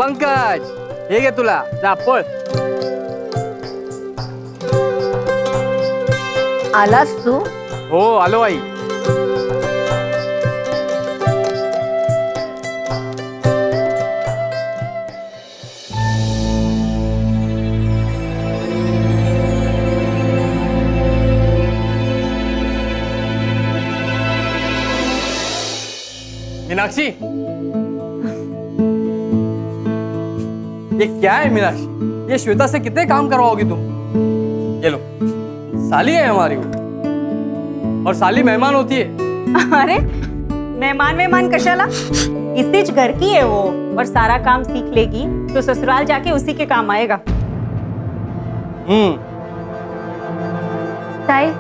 पंकज, हे घे तुला, जा पळ. आलास तू? हो आलो आई. मीनाक्षी, ये क्या है मीनाक्षी? ये श्वेता से कितने काम करवाओगी तुम? ये लो, साली है हमारी वो, और साली मेहमान होती है. अरे मेहमान कशाला, इसीच घर की है वो, और सारा काम सीख लेगी तो ससुराल जाके उसी के काम आएगा. ताई,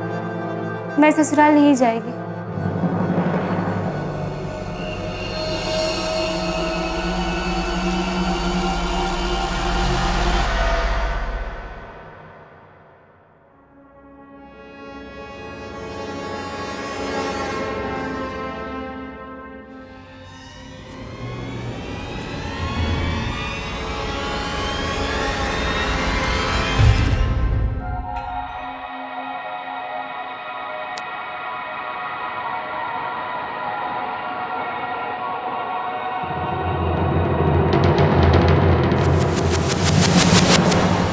मैं ससुराल नहीं जाएगी.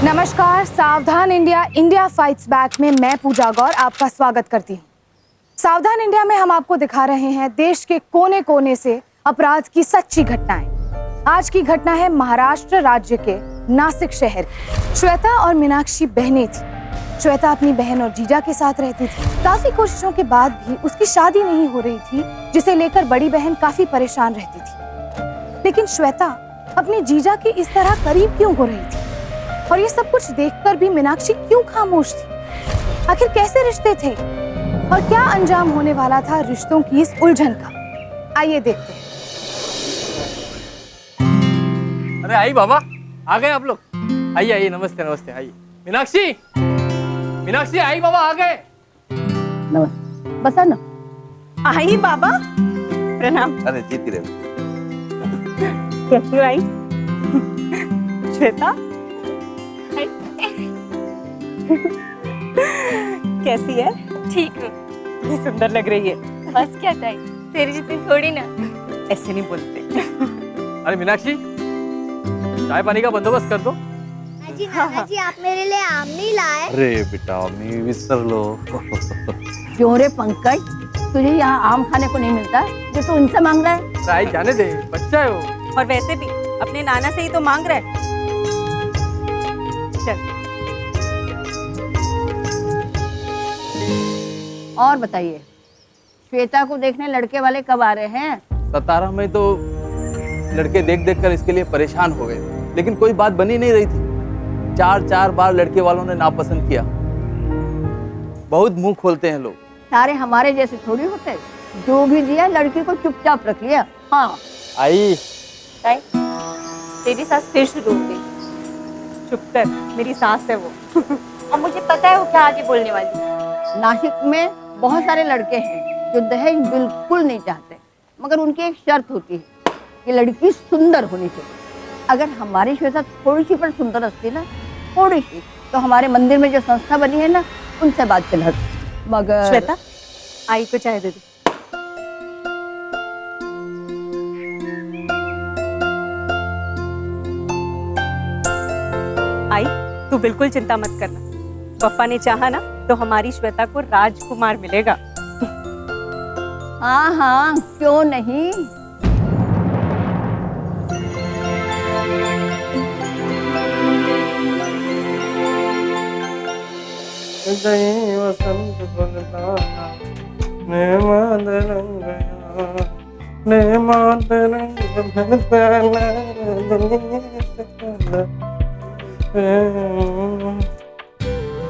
नमस्कार, सावधान इंडिया इंडिया फाइट्स बैक में मैं पूजा गौर आपका स्वागत करती हूँ. सावधान इंडिया में हम आपको दिखा रहे हैं देश के कोने कोने से अपराध की सच्ची घटनाएं. आज की घटना है महाराष्ट्र राज्य के नासिक शहर की. श्वेता और मीनाक्षी बहनें थी. श्वेता अपनी बहन और जीजा के साथ रहती थी. काफी कोशिशों के बाद भी उसकी शादी नहीं हो रही थी, जिसे लेकर बड़ी बहन काफी परेशान रहती थी. लेकिन श्वेता अपने जीजा के इस तरह करीब क्यों हो रही थी, और ये सब कुछ देखकर भी मीनाक्षी क्यों खामोश थी? आखिर कैसे रिश्ते थे और क्या अंजाम होने वाला था रिश्तों की इस उलझन का? आइए देखते हैं. अरे आई बाबा, आ गए आप लोग. आइए आइए, नमस्ते नमस्ते. आइए मीनाक्षी, मीनाक्षी आई बाबा आ गए. नमस्ते, बसा ना. आई बाबा, प्रणाम. अरे जीती रहे. कैसी हो आई? श्वेता कैसी है? ठीक हूँ. ये सुंदर लग रही है. बस क्या ताई, तेरी जितनी थोड़ी ना. ऐसे नहीं बोलते. अरे मीनाक्षी, चाय पानी का बंदोबस्त कर दो. जी नाना जी, आप मेरे लिए आम नहीं लाए? अरे बेटा, मी विसर लो. क्यों रे पंकज, तुझे यहाँ आम खाने को नहीं मिलता जो तू उनसे मांग रहा है? अरे आई जाने दे, बच्चा है वो. और वैसे भी अपने नाना से ही तो मांग रहा है. चल. और बताइए, श्वेता को देखने लड़के वाले कब आ रहे हैं? 17 में तो लड़के देख देख कर इसके लिए परेशान हो गए, लेकिन कोई बात बनी नहीं रही थी. 4 बार लड़के वालों ने नापसंद किया. बहुत मुंह खोलते हैं लोग. सारे हमारे जैसे थोड़ी होते, जो भी दिया लड़की को चुपचाप रख लिया. हाँ आई, ताई, तेरी सास फिर शुरू हो गई. चुप कर, मेरी सास है वो. अब मुझे पता है वो क्या आगे बोलने वाली. नासिक में बहुत सारे लड़के हैं जो दहेज बिल्कुल नहीं चाहते, मगर उनकी एक शर्त होती है कि लड़की सुंदर होनी चाहिए. अगर हमारी श्वेता थोड़ी सी पर सुंदर असती ना, थोड़ी सी, तो हमारे मंदिर में जो संस्था बनी है ना, उनसे बात चल. मगर श्वेता, आई को चाय दे दे. आई, तू बिल्कुल चिंता मत करना. पापा ने चाहा ना तो हमारी श्वेता को राजकुमार मिलेगा. हाँ हाँ, क्यों नहीं.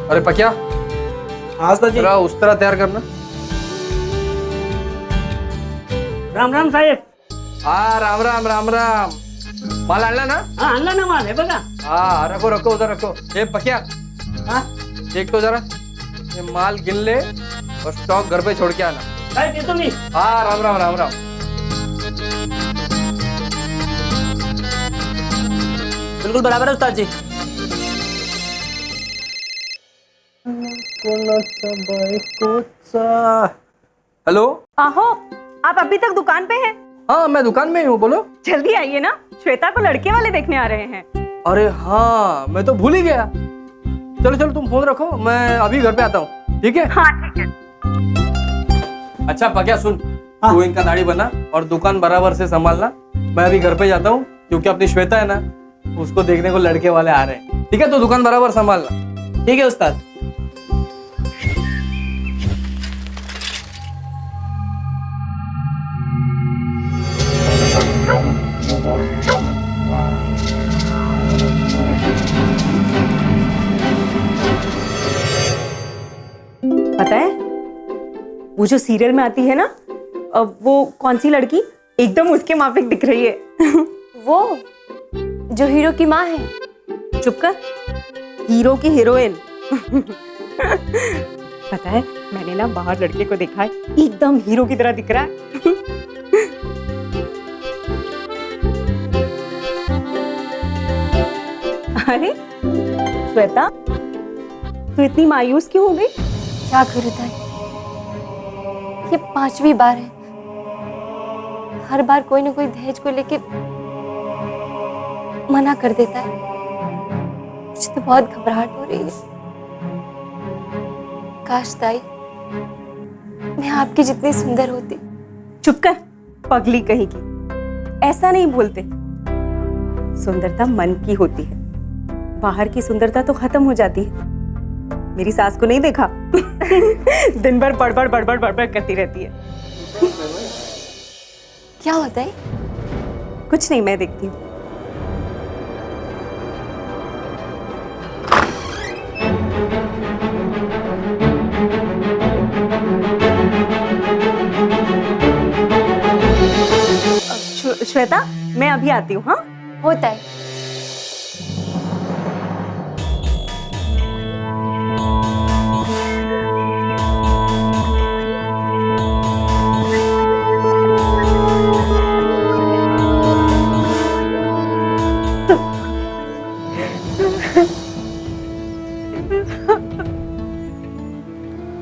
अरे पक्या, जरा उस तरह तैयार करना. राम राम साहेब. हाँ राम राम राम राम. माल आणला ना? हाँ आणला ना माल, हे बघा. हाँ रखो रखो उधर रखो. ये पक्या, हाँ देख तो जरा, ये माल गिन ले और स्टॉक घर पे छोड़ के आना. काय देतो मी. हाँ राम राम राम राम. बिल्कुल बराबर है उस्ताद जी। हेलो। आहो, आप अभी तक दुकान पे हैं? हाँ, मैं दुकान में ही हूँ, बोलो। जल्दी आइए ना, श्वेता को लड़के वाले देखने आ रहे हैं। अरे हाँ, मैं तो भूल ही गया। चलो चलो, तुम फोन रखो, मैं अभी घर पे आता हूँ, ठीक है? हाँ ठीक है। अच्छा पक्या, सुन, तू इनका दाढ़ी बना और दुकान बराबर से संभालना। मैं अभी घर पे जाता हूँ, क्योंकि अपनी श्वेता है ना, उसको देखने को लड़के वाले आ रहे हैं, ठीक है? तो दुकान बराबर संभालना। ठीक है उस्ताद। पता है, वो जो सीरियल में आती है ना, अब वो कौन सी लड़की एकदम उसके माफिक दिख रही है। वो जो हीरो की माँ है। चुप कर, हीरो की हीरोइन। पता है, मैंने ना बाहर लड़के को देखा है, एकदम हीरो की तरह दिख रहा है। अरे श्वेता, तू इतनी मायूस क्यों हो गई? क्या करूँ ताई, ये 5वीं बार है। हर बार कोई ना कोई दहेज को लेके मना कर देता है। मुझे तो बहुत घबराहट हो रही है। काश ताई मैं आपकी जितनी सुंदर होती। चुप कर, पगली कहीं की। ऐसा नहीं बोलते। सुंदरता मन की होती है, बाहर की सुंदरता तो खत्म हो जाती है। मेरी सास को नहीं देखा? दिन भर बड़बड़ बड़बड़ बड़बड़ करती रहती है। क्या होता है? कुछ नहीं, मैं देखती हूँ। श्वेता, मैं अभी आती हूँ। हाँ, होता है।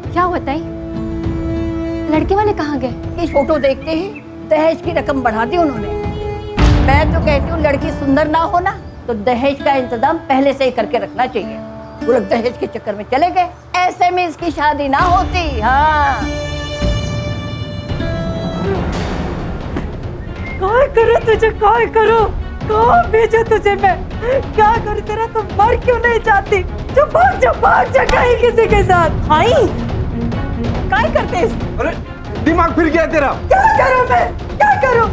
क्या होता है? लड़के वाले कहाँ गए? ये फोटो देखते ही दहेज की रकम बढ़ा दी उन्होंने। मैं तो कहती हूँ लड़की सुंदर ना हो ना, तो दहेज का इंतजाम पहले से ही करके रखना चाहिए। वो लोग दहेज के चक्कर में चले गए, ऐसे में इसकी शादी ना होती। हाँ, क्या करूं तुझे, क्या करूं? कहाँ भेजो तुझे मैं? क्या करूं तेरा? तुम मर क्यों नहीं जाती? जो भाग जा कहीं किसी के साथ। भाई, क्या करते इस? अरे दिमाग फिर गया तेरा। क्या करूं मैं? क्या करूं?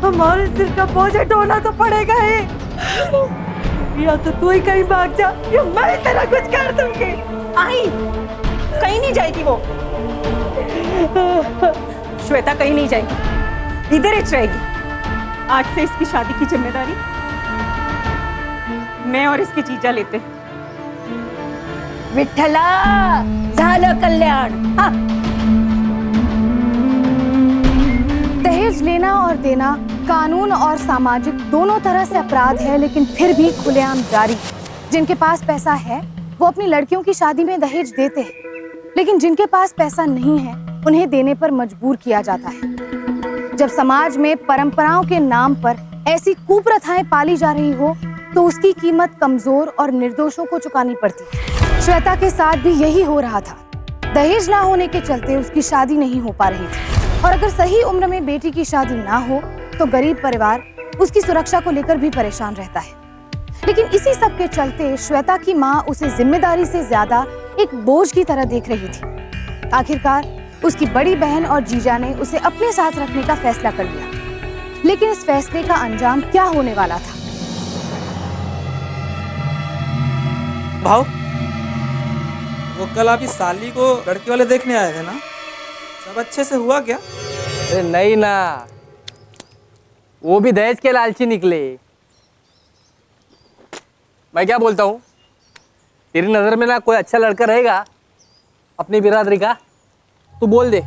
हमारे सिर का बोझ ढोना तो पड़ेगा ही। या तो तू ही कहीं भाग जा, या मैं तेरा कुछ कर दूंगी। आई, कहीं नहीं जाएगी वो। श्वेता कहीं नहीं जाएगी, इधर ही रहेगी। आज से इसकी शादी की जिम्मेदारी मैं और इसके जीजा लेते हैं। विठ्ठला, झालं कल्याण। हाँ। दहेज लेना और देना कानून और सामाजिक दोनों तरह से अपराध है, लेकिन फिर भी खुलेआम जारी। जिनके पास पैसा है वो अपनी लड़कियों की शादी में दहेज देते हैं, लेकिन जिनके पास पैसा नहीं है उन्हें देने पर मजबूर किया जाता है। जब समाज में परंपराओं के नाम पर ऐसी कुप्रथाएं पाली जा रही हो तो उसकी कीमत कमजोर और निर्दोषों को चुकानी पड़ती है। श्वेता के साथ भी यही हो रहा था। दहेज ना होने के चलते उसकी शादी नहीं हो पा रही थी, और अगर सही उम्र में बेटी की शादी ना हो तो गरीब परिवार उसकी सुरक्षा को लेकर भी परेशान रहता है। लेकिन इसी सब के चलते श्वेता की माँ उसे जिम्मेदारी से ज्यादा एक बोझ की तरह देख रही थी। आखिरकार उसकी बड़ी बहन और जीजा ने उसे अपने साथ रखने का फैसला कर लिया, लेकिन इस फैसले का अंजाम क्या होने वाला था? भाव, वो कल आपकी साली को लड़के वाले देखने आए थे ना, सब अच्छे से हुआ क्या? अरे नहीं ना, वो भी दहेज के लालची निकले। मैं क्या बोलता हूँ, तेरी नजर में ना कोई अच्छा लड़का रहेगा अपनी बिरादरी का, तू बोल दे।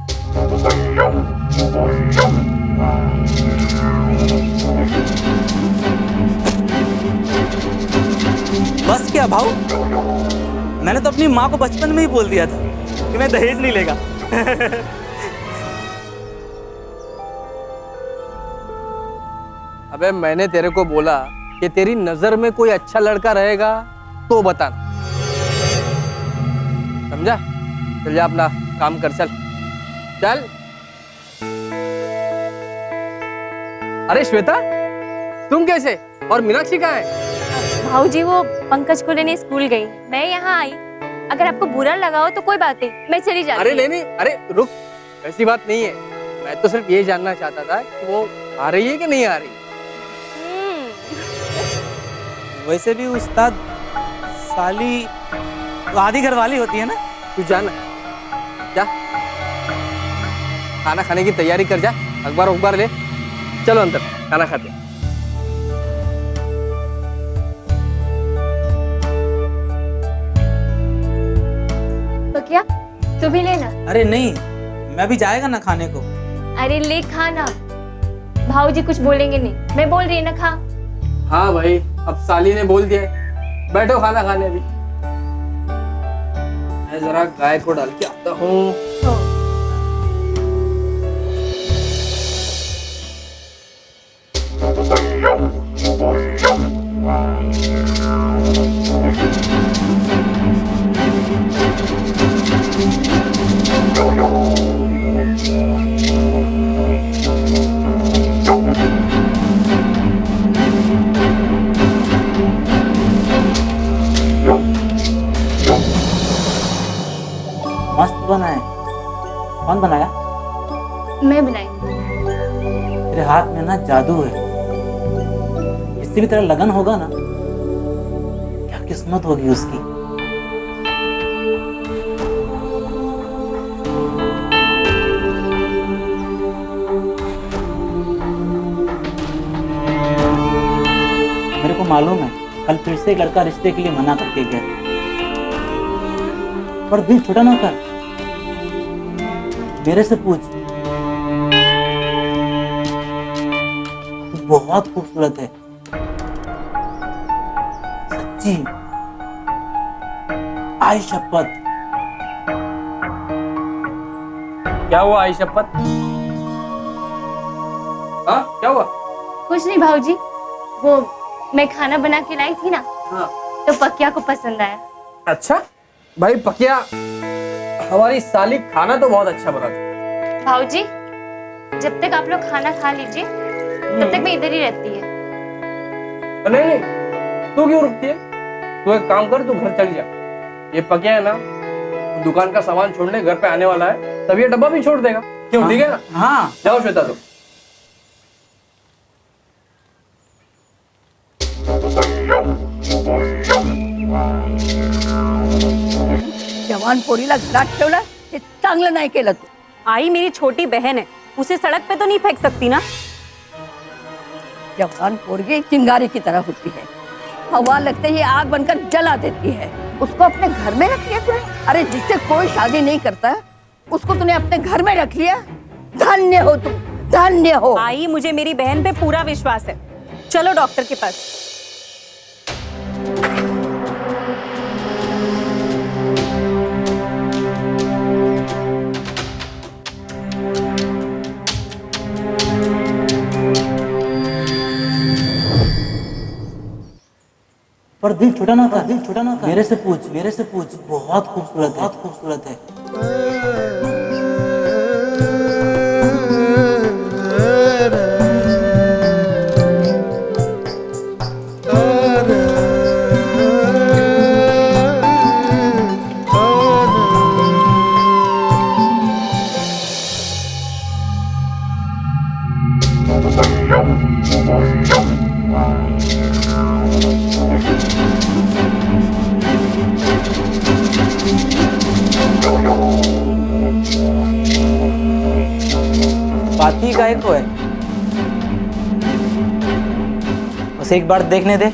दिया भाऊ? मैंने तो अपनी माँ को बचपन में ही बोल दिया था कि मैं दहेज नहीं लेगा। अबे मैंने तेरे को बोला कि तेरी नजर में कोई अच्छा लड़का रहेगा तो बताना, समझा? चल जा अपना काम कर, चल चल। अरे श्वेता, तुम कैसे? और मीनाक्षी कहाँ है? भाऊजी वो पंकज को लेने स्कूल गई, मैं यहाँ आई। अगर आपको बुरा लगा हो तो कोई बात नहीं, मैं चली जाती हूँ। अरे नहीं, अरे रुक, ऐसी बात नहीं है। मैं तो सिर्फ ये जानना चाहता था कि वो आ रही है कि नहीं आ रही। वैसे भी उस्ताद, साली तो आधी घरवाली होती है ना। तू जाना, जा खाना खाने की तैयारी कर, जा अखबार ले, चलो अंदर खाना खाते हैं। तो क्या तू भी लेना? अरे नहीं, मैं भी जाएगा ना खाने को। अरे ले खाना, भाऊजी कुछ बोलेंगे नहीं, मैं बोल रही है ना, खा। हाँ भाई, अब साली ने बोल दिया है, बैठो खाना खाने। अभी मैं जरा गाय को डाल के आता हूँ। मस्त बना है। कौन बनाया? मैं बनाई। तेरे हाथ में ना जादू है। इससे भी तेरा लगन होगा ना, क्या किस्मत होगी उसकी। मेरे को मालूम है, कल फिर से एक लड़का रिश्ते के लिए मना करके गया, पर दिल छोटा ना कर, मेरे से पूछ। तू बहुत खूबसूरत है, सच्ची, आई शपथ। क्या हुआ आई शपथ? हाँ क्या हुआ? कुछ नहीं भाऊजी, वो मैं खाना बना के लाई थी ना, हाँ। तो पकिया को पसंद आया। अच्छा भाई, पकिया हमारी साली खाना तो बहुत अच्छा बनाती। भाऊजी जब तक आप लोग खाना खा लीजिए तब तक मैं इधर ही रहती है। नहीं, तू क्यों रुकती है? तू एक काम कर, तू घर चल जा। ये पकिया है ना, दुकान का सामान छोड़ने घर पे आने वाला है, तब ये डब्बा भी छोड़ देगा। क्यों? ठीक है ना? हाँ, जाओ श्वेता, तो जवान पोरीला घरात ठेवलं हे चांगलं नाही केलं तू। आई मेरी छोटी बहन है, उसे सड़क पे तो नहीं फेंक सकती ना। जवान पोरगी चिंगारी की तरह होती है, हवा लगते ही आग बनकर जला देती है। उसको अपने घर में रख लिया तूने? अरे जिससे कोई शादी नहीं करता उसको तूने अपने घर में रख लिया। धन्य हो तुम, धन्य हो। आई मुझे मेरी बहन पे पूरा विश्वास है, चलो डॉक्टर के पास। पर दिल छोटा ना कर, मेरे से पूछ। बहुत खूबसूरत है। बाती गाय को है, उसे एक बार देखने दे।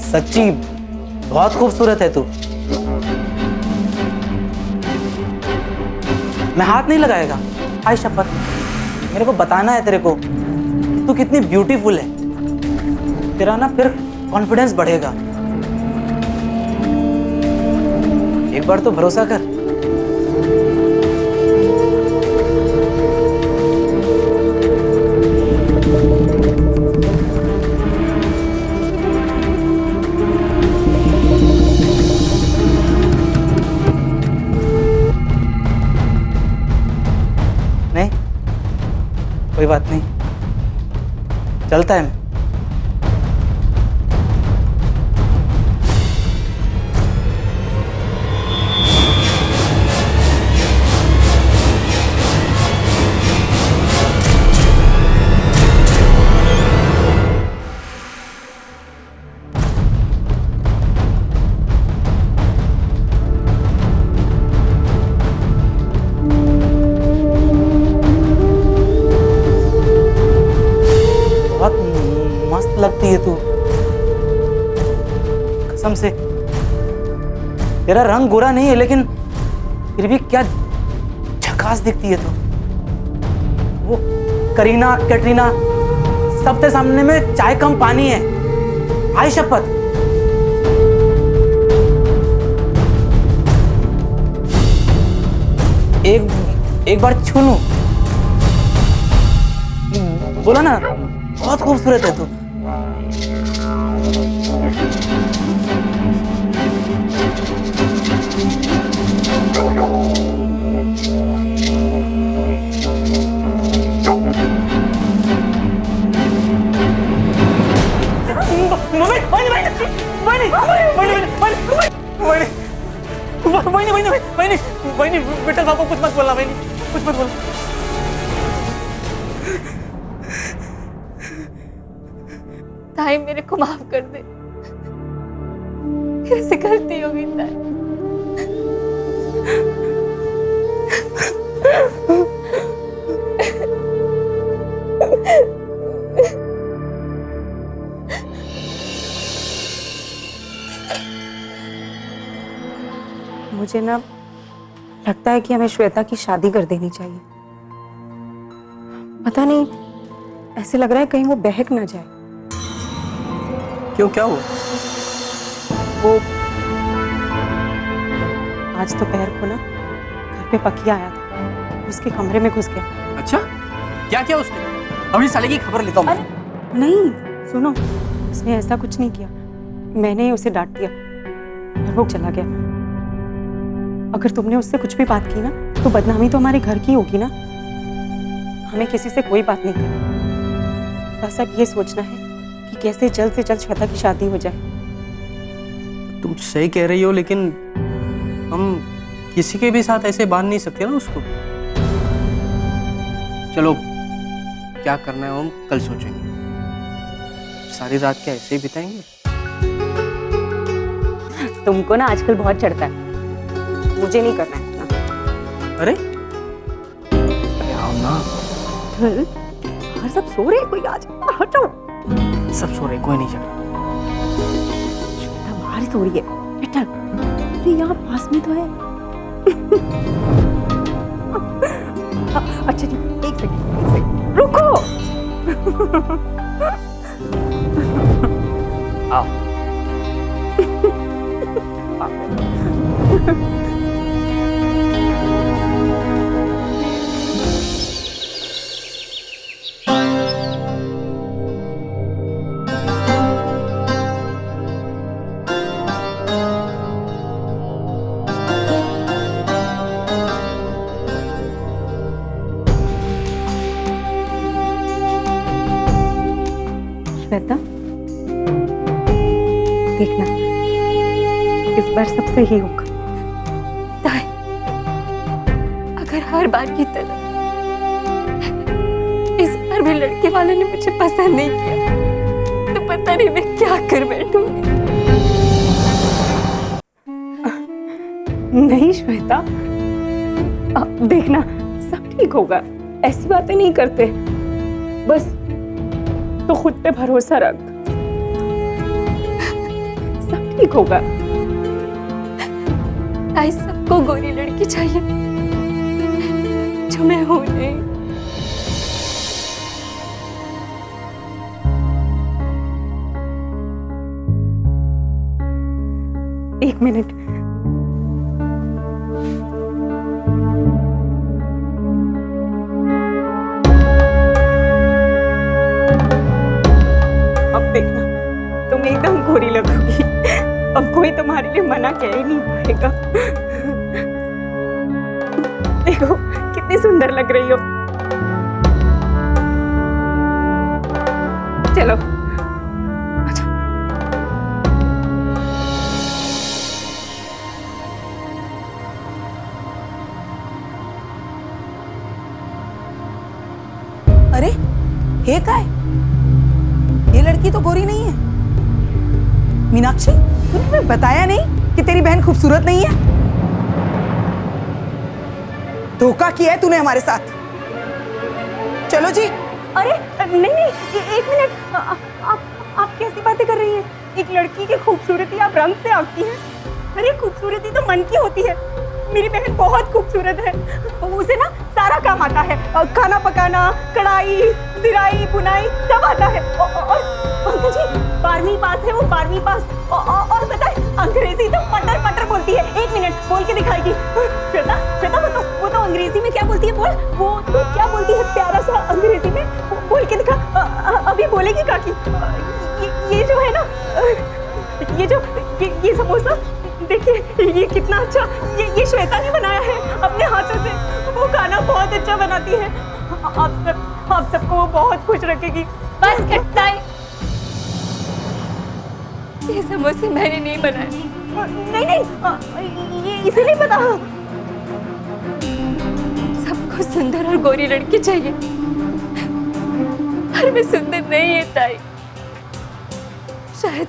सच्ची बहुत खूबसूरत है तू। मैं हाथ नहीं लगाएगा, आई शपथ। मेरे को बताना है तेरे को तू कितनी ब्यूटीफुल है, तेरा ना फिर कॉन्फिडेंस बढ़ेगा। एक बार तो भरोसा कर। नहीं, कोई बात नहीं, चलता है। बहुत मस्त लगती है तू, कसम से। तेरा रंग गोरा नहीं है, लेकिन फिर भी क्या झकास दिखती है तू। वो करीना, कैटरीना सबके सामने में चाय कम पानी है। आई शपथ। एक बार छू लूं। बोला ना, बहुत खूबसूरत है तू। बेटा बाबू कुछ मत बोलना, कुछ मत बोलना। ताई मेरे को माफ कर दे, मेरे से गलती हो गई ताई। मुझे ना लगता है कि हमें श्वेता की शादी कर देनी चाहिए। पता नहीं, ऐसे लग रहा है कहीं वो बहक ना जाए। क्यों, क्या हुआ? वो आज दोपहर को ना घर पे पखिया आया था, उसके कमरे में घुस गया। अच्छा, क्या किया उसने? अपनी साले की खबर लेता हूँ। नहीं, सुनो, उसने ऐसा कुछ नहीं किया। मैंने ही उसे डांट दिया और वो चला गया। अगर तुमने उससे कुछ भी बात की ना, तो बदनामी तो हमारे घर की होगी ना। हमें किसी से कोई बात नहीं करनी, बस अब ये सोचना है कि कैसे जल्द से जल्द श्वेता की शादी हो जाए। तुम सही कह रही हो, लेकिन हम किसी के भी साथ ऐसे बांध नहीं सकते ना उसको। चलो, क्या करना है हम कल सोचेंगे। सारी रात क्या ऐसे ही बिताएंगे? तुमको ना आजकल बहुत चढ़ता है, मुझे नहीं करना है इतना। अरे आओ ना। और सब सो रहे हैं, कोई आ जाए। हटो। सब सो रहे, कोई नहीं जगा। श्वेता बाहर सो रही है। बेटा, अरे यहाँ पास में तो है। अच्छा जी, एक सेकंड रुको। आओ। श्वेता, देखना, इस बार सब सही होगा। ताई, अगर हर बार की तरह इस बार भी लड़के वालों ने मुझे पसंद नहीं किया, तो पता नहीं मैं क्या कर बैठूंगी। नहीं श्वेता, देखना, सब ठीक होगा। ऐसी बातें नहीं करते, बस तो खुद पे भरोसा रख, सब ठीक होगा। ताई, सबको गोरी लड़की चाहिए, जो मैं हूं नहीं। एक मिनट, गोरी लगोगी। अब कोई तुम्हारे लिए मना कह ही नहीं पाएगा। देखो कितनी सुंदर लग रही हो। चलो अच्छा। अरे हे काय, ये लड़की तो गोरी नहीं है। मीनाक्षी, तूने हमें बताया नहीं कि तेरी बहन खूबसूरत नहीं है? धोखा किया है तूने हमारे साथ। चलो जी। अरे नहीं, एक मिनट, आप कैसी बातें कर रही हैं? एक लड़की की खूबसूरती आप रंग से आंकती हैं? अरे खूबसूरती तो मन की होती है। मेरी बहन बहुत खूबसूरत है, उसे ना सारा काम आता है, खाना पकाना, कढ़ाई, सिलाई, बुनाई सब आता है। और अंकल जी 12वीं पास है वो, 12वीं पास। और पता है अंग्रेजी तो मटर मटर बोलती है। एक मिनट बोल के दिखाएगी। श्वेता श्वेता वो तो अंग्रेजी में क्या बोलती है? बोल, वो तो क्या बोलती है प्यारा सा अंग्रेजी में, बोल के दिखा। अभी बोलेगी काकी। ये जो है ना, ये समोसा देखिए, ये कितना अच्छा, ये श्वेता ने बनाया है अपने हाथों से। वो खाना बहुत अच्छा बनाती है। आप सबको वो बहुत खुश रखेगी। बस कटता है, ये समोसे मैंने नहीं बनाए। नहीं, ये इसीलिए पता। सबको सुंदर और गोरी लड़की चाहिए, पर मैं सुंदर नहीं है ताई। शायद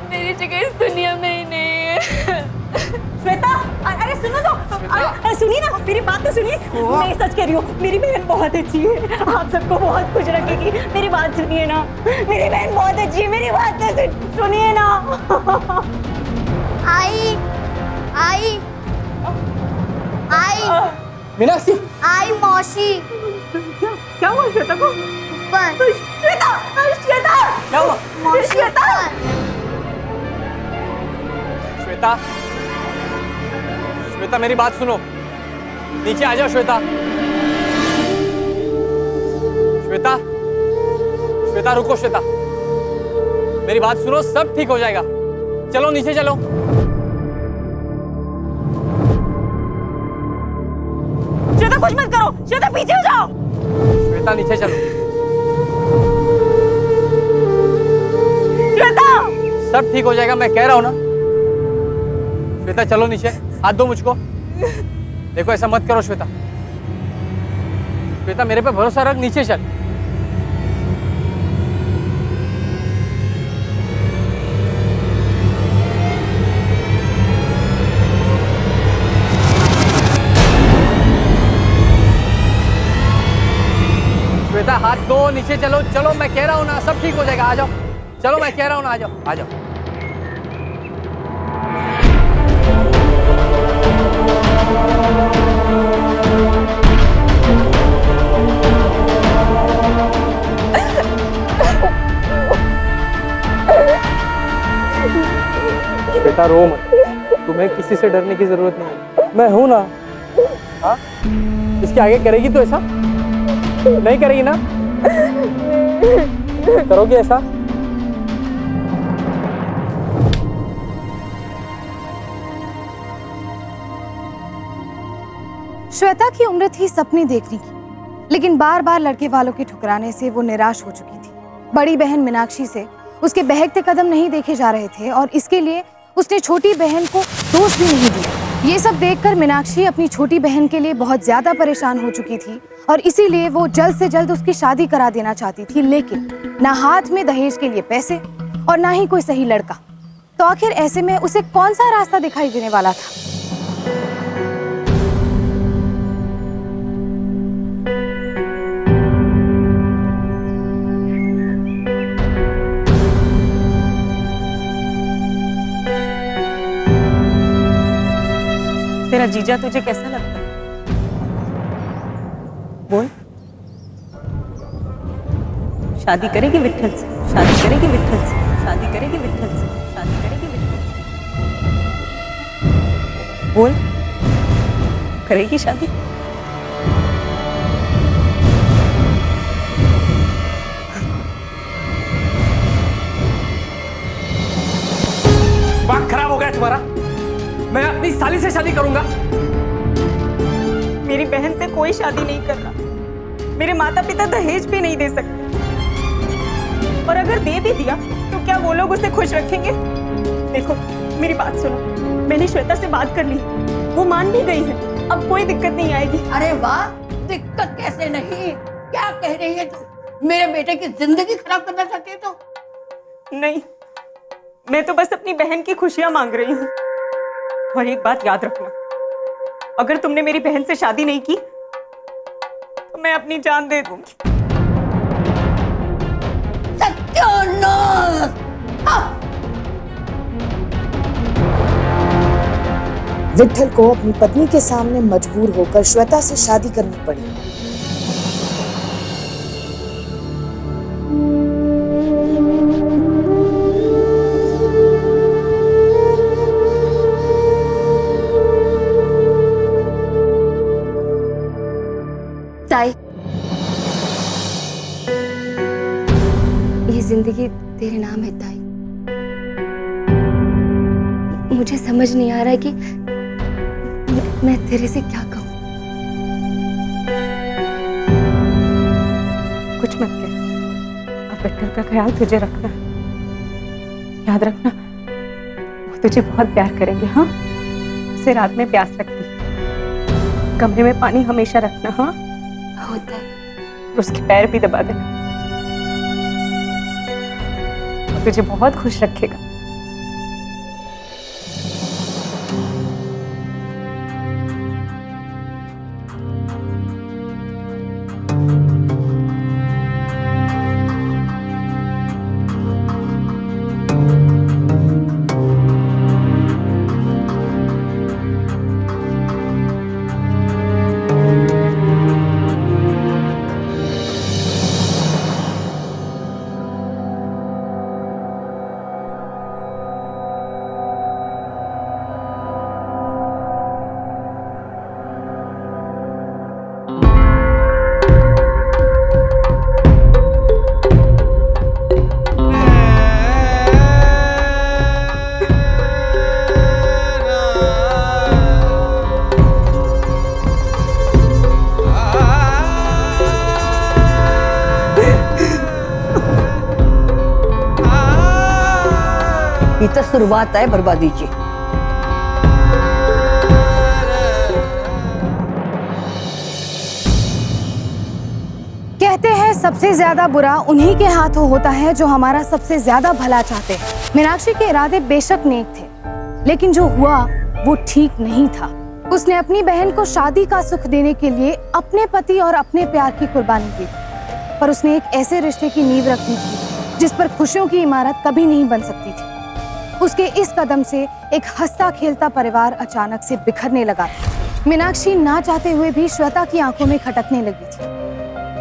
मेरी जगह इस दुनिया में ही नहीं है। श्वेता, अरे सुनो तो, सुनिए ना, मेरी बात तो सुनिए। मैं सच कह रही हूँ, मेरी बहन बहुत अच्छी है, आप सबको बहुत खुश रखेगी। मेरी बात सुनिए ना, मेरी बहन बहुत अच्छी है, मेरी बात तो सुनिए ना। आई आई आई मीनाक्षी, आई मौसी। क्या हुआ श्वेता को? श्वेता क्या हुआ? श्वेता, श्वेता मेरी बात सुनो, नीचे आ जाओ। श्वेता, श्वेता, श्वेता रुको। श्वेता मेरी बात सुनो, सब ठीक हो जाएगा। चलो नीचे चलो। श्वेता कुछ मत करो, श्वेता पीछे हो जाओ। श्वेता नीचे चलो। श्वेता, सब ठीक हो जाएगा, मैं कह रहा हूं ना। श्वेता चलो नीचे, हाथ दो मुझको। देखो ऐसा मत करो श्वेता। श्वेता मेरे पे भरोसा रख, नीचे चल। श्वेता हाथ दो, नीचे चलो। चलो मैं कह रहा हूं ना, सब ठीक हो जाएगा, आ जाओ। चलो मैं कह रहा हूं ना, आ जाओ, आ जाओ। श्वेता रो मत, तुम्हें किसी से डरने की जरूरत नहीं है, मैं हूं ना। हाँ, इसके आगे करेगी तो ऐसा नहीं करेगी ना? करोगी ऐसा? श्वेता की उम्र थी सपने देखने की, लेकिन बार बार लड़के वालों के ठुकराने से वो निराश हो चुकी थी। बड़ी बहन मीनाक्षी से उसके बहकते कदम नहीं देखे जा रहे थे और इसके लिए उसने छोटी बहन को दोष भी नहीं दिया। ये सब देखकर मीनाक्षी अपनी छोटी बहन के लिए बहुत ज्यादा परेशान हो चुकी थी और इसीलिए वो जल्द से जल्द उसकी शादी करा देना चाहती थी, लेकिन ना हाथ में दहेज के लिए पैसे और ना ही कोई सही लड़का। तो आखिर ऐसे में उसे कौन सा रास्ता दिखाई देने वाला था? तेरा जीजा तुझे कैसा लगता है? बोल। शादी करेगी विट्ठल से, शादी करेगी विट्ठल से, शादी करेगी विट्ठल से, शादी करेगी विट्ठल से। बोल, करेगी शादी? दिमाग खराब हो गया तुम्हारा? मैं अपनी साली से शादी करूंगा। मेरी बहन से कोई शादी नहीं कर रहा। मेरे माता पिता दहेज भी नहीं दे सकते, और अगर दे भी दिया तो क्या वो लोग उसे खुश रखेंगे? देखो मेरी बात सुनो, मैंने श्वेता से बात कर ली, वो मान भी गई है, अब कोई दिक्कत नहीं आएगी। अरे वाह, दिक्कत कैसे नहीं? क्या कह रही है तू? मेरे बेटे की जिंदगी खराब करना चाहती है तो? नहीं, मैं तो बस अपनी बहन की खुशियां मांग रही हूँ। और एक बात याद रखना, अगर तुमने मेरी बहन से शादी नहीं की तो मैं अपनी जान दे दूंगी। सत्यानाश! विट्ठल को अपनी पत्नी के सामने मजबूर होकर श्वेता से शादी करनी पड़ी। ताई, ये जिंदगी तेरे नाम है ताई। मुझे समझ नहीं आ रहा है कि मैं तेरे से क्या कहूँ। कुछ मत कह, अब विट्ठल का ख्याल तुझे रखना है। याद रखना, वो तुझे बहुत प्यार करेंगे। हाँ, उसे रात में प्यास लगती है, कमरे में पानी हमेशा रखना। हाँ, होता है। और उसके पैर भी दबा देना, वो तुझे बहुत खुश रखेगा। ये तो शुरुआत है बर्बादी की। कहते हैं सबसे ज्यादा बुरा उन्हीं के हाथों होता है जो हमारा सबसे ज्यादा भला चाहते हैं। मीनाक्षी के इरादे बेशक नेक थे, लेकिन जो हुआ वो ठीक नहीं था। उसने अपनी बहन को शादी का सुख देने के लिए अपने पति और अपने प्यार की कुर्बानी दी, पर उसने एक ऐसे रिश्ते की नींव रखी थी जिस पर खुशियों की इमारत कभी नहीं बन सकती थी। उसके इस कदम से एक हंसता खेलता परिवार अचानक से बिखरने लगा था। मीनाक्षी ना चाहते हुए भी श्वेता की आंखों में खटकने लगी थी।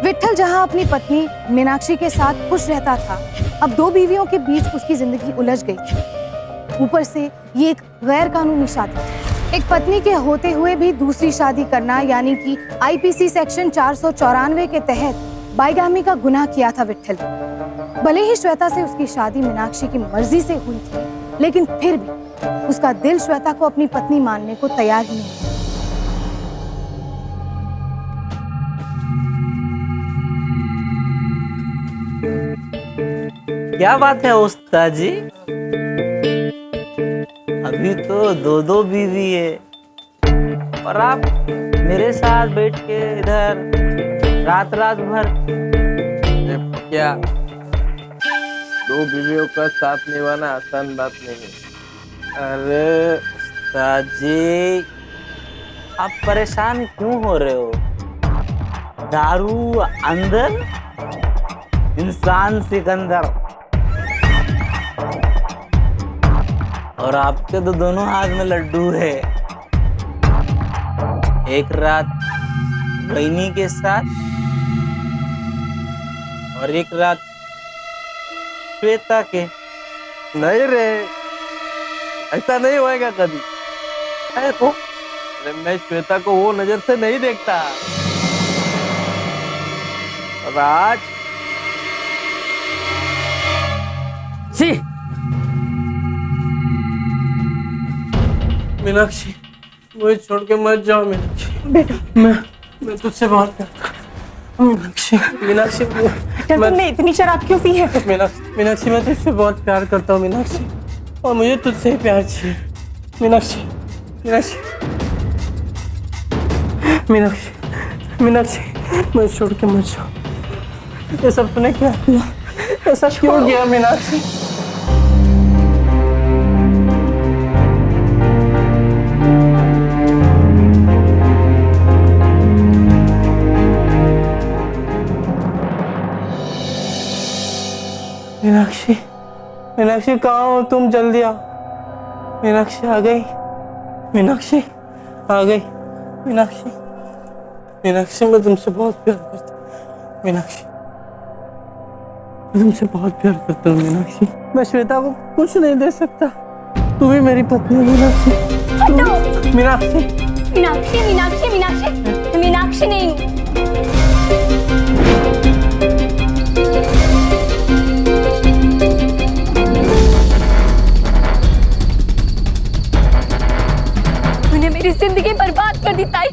विट्ठल जहां अपनी पत्नी मीनाक्षी के साथ खुश रहता था, अब दो बीवियों के बीच उसकी जिंदगी उलझ गई थी। ऊपर से ये एक गैर कानूनी शादी थी। एक पत्नी के होते हुए भी दूसरी शादी करना, यानी कि आईपीसी सेक्शन 494 के तहत बाइगामी का गुनाह किया था विट्ठल। भले ही श्वेता से उसकी शादी मीनाक्षी की मर्जी से हुई थी, लेकिन फिर भी उसका दिल श्वेता को अपनी पत्नी मानने को तैयार ही नहीं था। क्या बात है उस्ताद जी, अभी तो दो दो बीवी है और आप मेरे साथ बैठ के इधर रात रात भर। क्या दो बीवियों का साथ निभाना आसान बात नहीं है। अरे उस्ताद जी, आप परेशान क्यों हो रहे हो? दारू अंदर, इंसान सिकंदर, और आपके तो दोनों हाथ में लड्डू है। एक रात बहनी के साथ और एक रात श्वेता के। नहीं रे, ऐसा नहीं होएगा कभी। अरे मैं श्वेता को वो नजर से नहीं देखता। राज मीनाक्षी, मुझे छोड़ के मत जाओ मीनाक्षी। बेटा, मैं तुझसे बहुत प्यार करता हूँ मीनाक्षी। मीनाक्षी, तुमने इतनी शराब क्यों पी है? मीनाक्षी, मैं तुझसे बहुत प्यार करता हूँ मीनाक्षी, और मुझे तुझसे ही प्यार चाहिए मीनाक्षी। मीनाक्षी, मीनाक्षी, मीनाक्षी, मुझे छोड़ के मत जाओ। ये सब तूने क्या किया? ऐसा क्यों किया मीनाक्षी? मीनाक्षी, मीनाक्षी कहाँ हो तुम? जल्दी आओ। मीनाक्षी आ गई, मीनाक्षी आ गई, मीनाक्षी, मीनाक्षी मैं तुमसे बहुत प्यार करता हूँ मीनाक्षी, मैं तुमसे बहुत प्यार करता हूँ मीनाक्षी। मैं श्वेता को कुछ नहीं दे सकता, तू भी मेरी पत्नी है मीनाक्षी। मीनाक्षी, मीनाक्षी, मीनाक्षी, मीनाक्षी, मीनाक्षी नहीं। तूने मेरी जिंदगी बर्बाद कर दी ताई।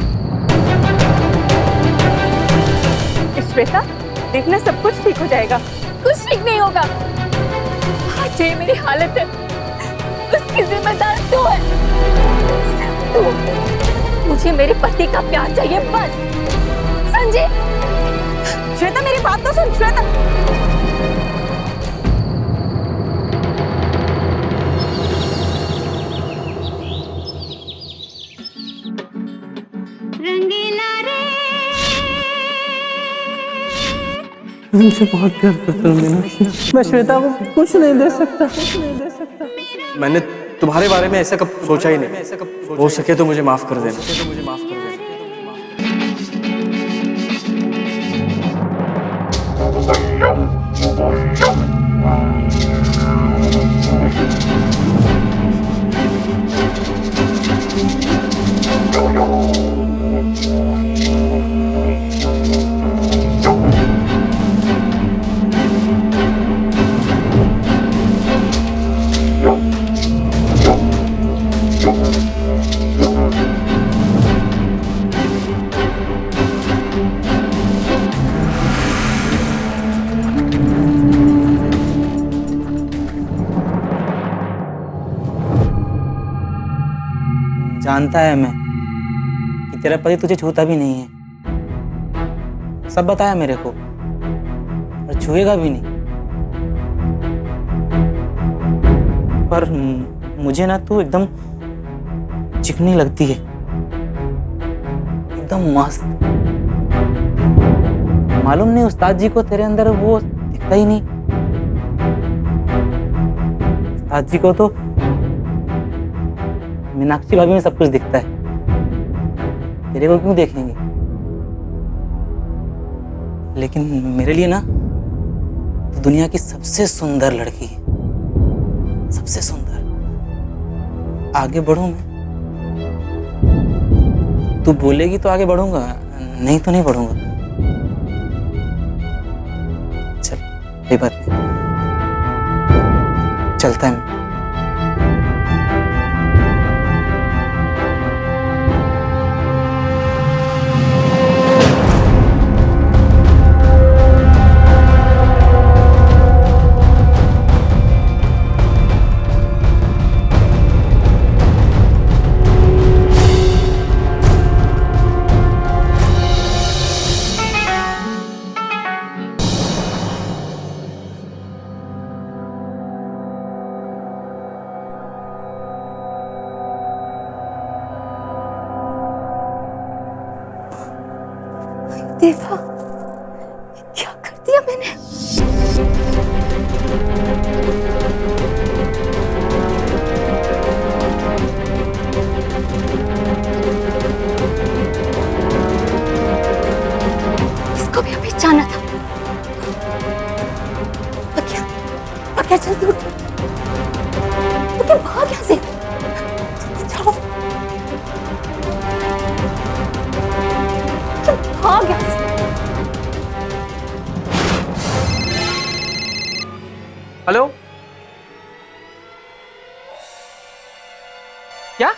श्वेता, देखना सब कुछ ठीक हो जाएगा। कुछ ठीक नहीं होगा। आज ये मेरी हालत है, उसकी जिम्मेदार तू है। तू, मुझे मेरे पति का प्यार चाहिए बस। समझे? श्वेता, मेरी बात तो सुन। श्वेता, तुमसे बहुत प्यार करता हूँ मीनाक्षी, मैं श्वेता को कुछ नहीं दे सकता। मैंने तुम्हारे बारे में ऐसा कब सोचा ही नहीं। हो सके तो मुझे माफ कर देना। जानता है मैं कि तेरा पति तुझे छूता भी नहीं है, सब बताया मेरे को, और छुएगा भी नहीं। पर मुझे ना तू एकदम चिकनी लगती है, एकदम मस्त। मालूम नहीं उस्ताद जी को तेरे अंदर वो दिखता ही नहीं। उस्ताद जी को तो मीनाक्षी भाभी में सब कुछ दिखता है, तेरे को क्यों देखेंगे? लेकिन मेरे लिए ना तो दुनिया की सबसे सुंदर लड़की है, सबसे सुंदर। आगे बढ़ूं मैं? तू बोलेगी तो आगे बढ़ूंगा, नहीं तो नहीं बढ़ूंगा। चल, कोई बात नहीं, चलता है। देवा, क्या कर दिया मैंने? इसको भी अभी जाना था। क्या चल दूर, भाग यहाँ से। जाओ, भाग यहाँ से। हेलो, क्या?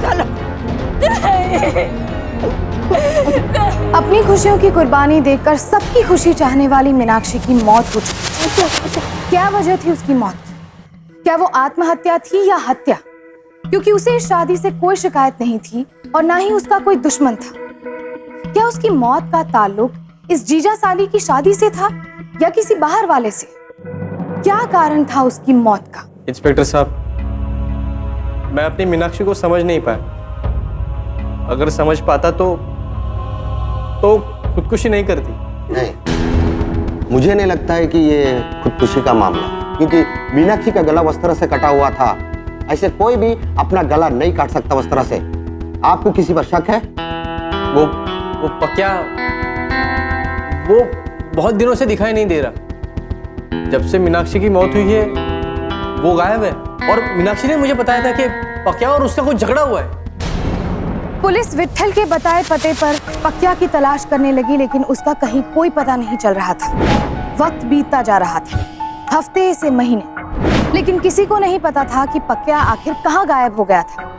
चलो। अपनी खुशियों की कुर्बानी देकर सबकी खुशी चाहने वाली मीनाक्षी की मौत हो चुकी। क्या वजह थी उसकी मौत की? क्या वो आत्महत्या थी या हत्या? क्योंकि उसे इस शादी से कोई शिकायत नहीं थी और ना ही उसका कोई दुश्मन था। क्या उसकी मौत का ताल्लुक इस जीजा साली की शादी से था या किसी बाहर वाले से? क्या कारण था उसकी मौत का? इंस्पेक्टर साहब, मैं अपनी मीनाक्षी को समझ नहीं पाया। अगर समझ पाता तो खुदकुशी नहीं करती। नहीं, मुझे नहीं लगता है कि ये खुदकुशी का मामला, क्योंकि मीनाक्षी का गला उस तरह से कटा हुआ था। ऐसे कोई भी अपना गला नहीं काट सकता उस तरह से। आपको किसी पर शक है? वो पक्या, वो बहुत दिनों से दिखाई नहीं दे रहा। जब से मीनाक्षी की मौत हुई है वो गायब है। और मीनाक्षी ने मुझे बताया था कि पक्या और उसका कुछ झगड़ा हुआ है। पुलिस विट्ठल के बताए पते पर पक्या की तलाश करने लगी, लेकिन उसका कहीं कोई पता नहीं चल रहा था। वक्त बीतता जा रहा था, हफ्ते से महीने, लेकिन किसी को नहीं पता था कि पक्या आखिर कहाँ गायब हो गया था।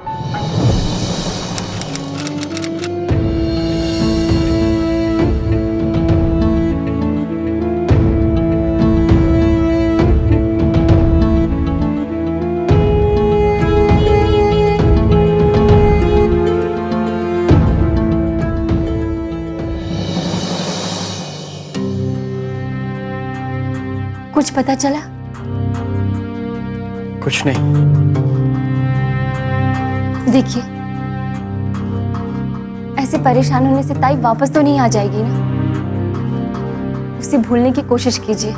कुछ पता चला? कुछ नहीं। देखिए, ऐसे परेशान होने से ताई वापस तो नहीं आ जाएगी ना। उसे भूलने की कोशिश कीजिए।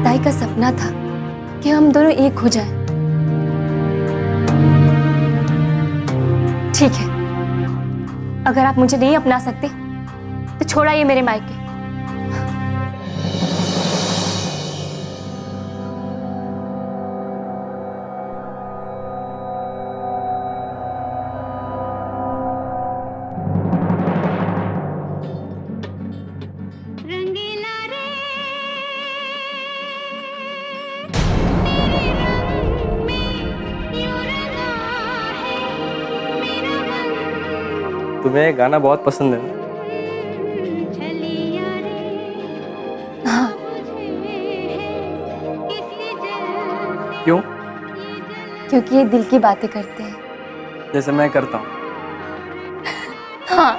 ताई का सपना था कि हम दोनों एक हो जाएं। ठीक है, अगर आप मुझे नहीं अपना सकते तो छोड़ आइए मेरे मायके। तुम्हें गाना बहुत पसंद है ना? हाँ। क्यों? क्योंकि ये दिल की बातें करते हैं। जैसे मैं करता हूँ। हाँ।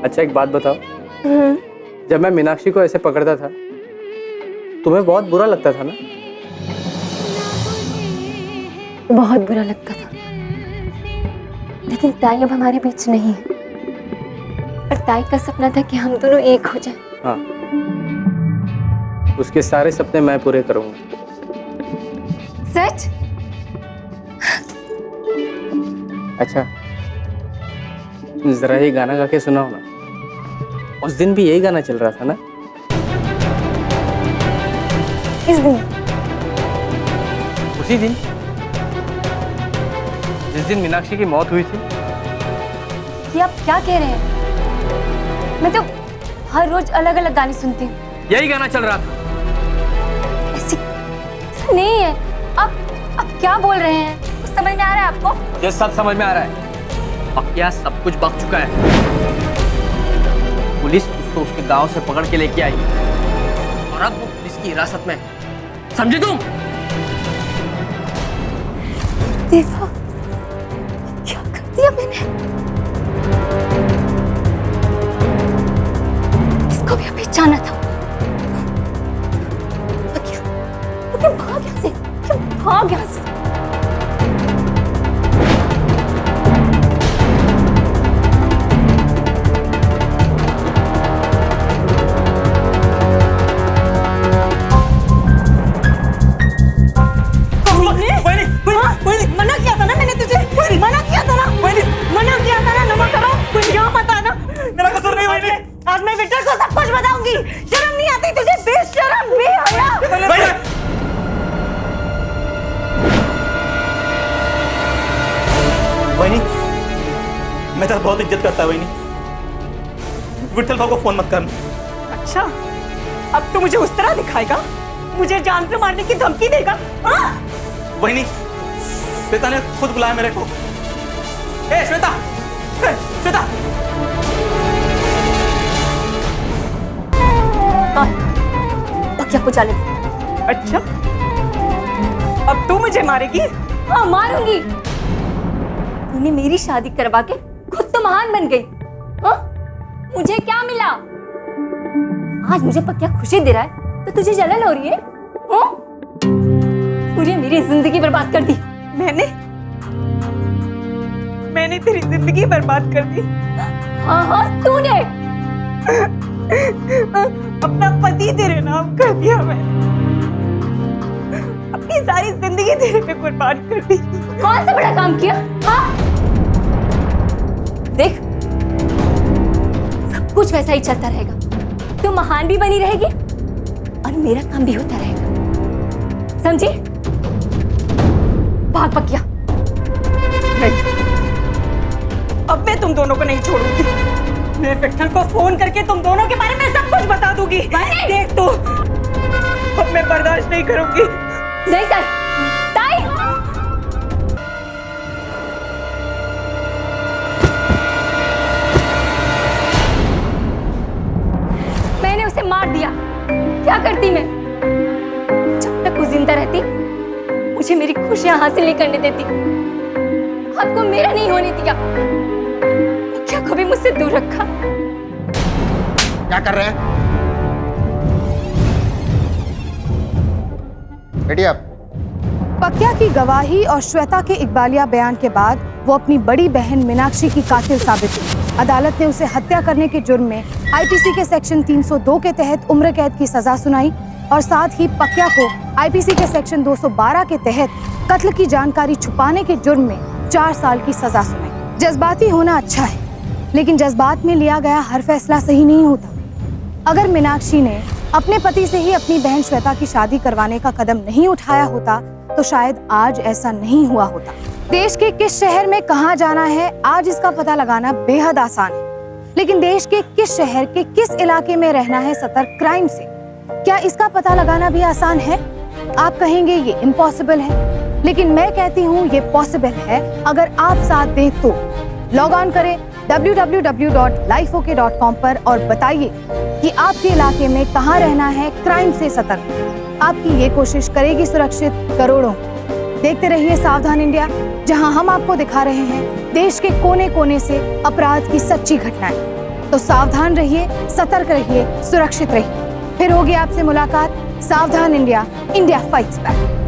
अच्छा, एक बात बताओ। जब मैं मीनाक्षी को ऐसे पकड़ता था तुम्हें बहुत बुरा लगता था ना? बहुत बुरा लगता था, लेकिन ताई अब हमारे बीच नहीं है। और ताई का सपना था कि हम दोनों एक हो जाएं। हाँ, उसके सारे सपने मैं पूरे करूंगा। सच? अच्छा, जरा ये गाना गा के सुनाओ ना। उस दिन भी यही गाना चल रहा था ना? इस दिन? उसी दिन जिस दिन मीनाक्षी की मौत हुई थी। ये आप क्या कह रहे हैं? मैं तो हर रोज अलग अलग गाने सुनती हूँ। यही गाना चल रहा था। ऐसा नहीं है। आप क्या बोल रहे हैं? कुछ समझ में आ रहा है आपको? ये सब समझ में आ रहा है। पक्या सब कुछ बक चुका है। पुलिस उसको उसके गांव से पकड़ के लेके आई और अब वो पुलिस की हिरासत में। समझे तुम? देवा, क्या कर दिया मैंने? इसको भी पहचाना था। भाग यहाँ से, भाग यहाँ से। मना किया था ना मैंने तुझे। मना किया था ना। मना किया था ना। नमक करो, कुछ यहाँ मत आना। मेरा कसूर नहीं वहीनी। आज मैं विक्टर को सब कुछ बताऊंगी। शर्म नहीं आती तुझे? बेशरम, बेहया। वहीनी, मैं तेरा बहुत इज्जत करता है वहीनी। विट्ठल भाव को फोन मत कर। अच्छा, अब तू मुझे उस तरह दिखाएगा? मुझे जान से मारने की धमकी देगा? हाँ? वही श्वेता ने खुद बुलाया मेरे को। ए श्वेता, श्वेता। पक्या को जाने दे। अच्छा, अब तू मुझे मारेगी? हाँ मारूंगी। तूने मेरी शादी करवा के खुद तो महान बन गई। हाँ? मुझे क्या मिला? आज मुझे पक्या खुशी दे रहा है तो तुझे जलन हो रही है? हाँ? तूने मेरी जिंदगी बर्बाद कर दी। मैंने तेरी जिंदगी बर्बाद कर दी। हाँ तूने। अपना पति तेरे नाम कर दिया मैंने। अपनी सारी जिंदगी तेरे पे कुर्बान कर दी। कौन सा बड़ा काम किया? हाँ? देख, सब कुछ वैसा ही चलता रहेगा। तू महान भी बनी रहेगी और मेरा काम भी होता रहेगा, समझी? भाग पकिया। नहीं, अब मैं तुम दोनों को नहीं छोड़ूंगी। मैं विक्टर को फोन करके तुम दोनों के बारे में सब कुछ बता दूंगी। देख तू, अब मैं बर्दाश्त नहीं करूंगी। नहीं कर, ताई। मैंने उसे मार दिया। क्या करती मैं? जब तक वो जिंदा रहती मुझे मेरी खुशियां हासिल नहीं करने देती, खुद को मेरा नहीं होने दिया, क्या कभी मुझसे दूर रखा। क्या कर रहे हैं बेटी आप? पक्या की गवाही और श्वेता के इकबालिया बयान के बाद वो अपनी बड़ी बहन मीनाक्षी की कातिल साबित हुई। अदालत ने उसे हत्या करने के जुर्म में आईपीसी के सेक्शन 302 के तहत उम्र कैद की सजा सुनाई और साथ ही पक्या को आईपीसी के सेक्शन 212 के तहत कत्ल की जानकारी छुपाने के जुर्म में 4 साल की सजा सुनाई। जज्बाती होना अच्छा है, लेकिन जज्बात में लिया गया हर फैसला सही नहीं होता। अगर मीनाक्षी ने अपने पति से ही अपनी बहन श्वेता की शादी करवाने का कदम नहीं उठाया होता तो शायद आज ऐसा नहीं हुआ होता। देश के किस शहर में कहाँ जाना है आज इसका पता लगाना बेहद आसान है, लेकिन देश के किस शहर के किस इलाके में रहना है सतर्क क्राइम से, क्या इसका पता लगाना भी आसान है? आप कहेंगे ये इम्पॉसिबल है, लेकिन मैं कहती हूँ ये पॉसिबल है अगर आप साथ दें तो। लॉग ऑन करें www.lifeok.com पर और बताइए कि आपके इलाके में कहाँ रहना है क्राइम से सतर्क। आपकी ये कोशिश करेगी सुरक्षित करोड़ों। देखते रहिए सावधान इंडिया, जहां हम आपको दिखा रहे हैं देश के कोने कोने से अपराध की सच्ची घटनाएं। तो सावधान रहिए, सतर्क रहिए, सुरक्षित रहिए। फिर होगी आपसे मुलाकात। सावधान इंडिया, इंडिया फाइट्स बैक।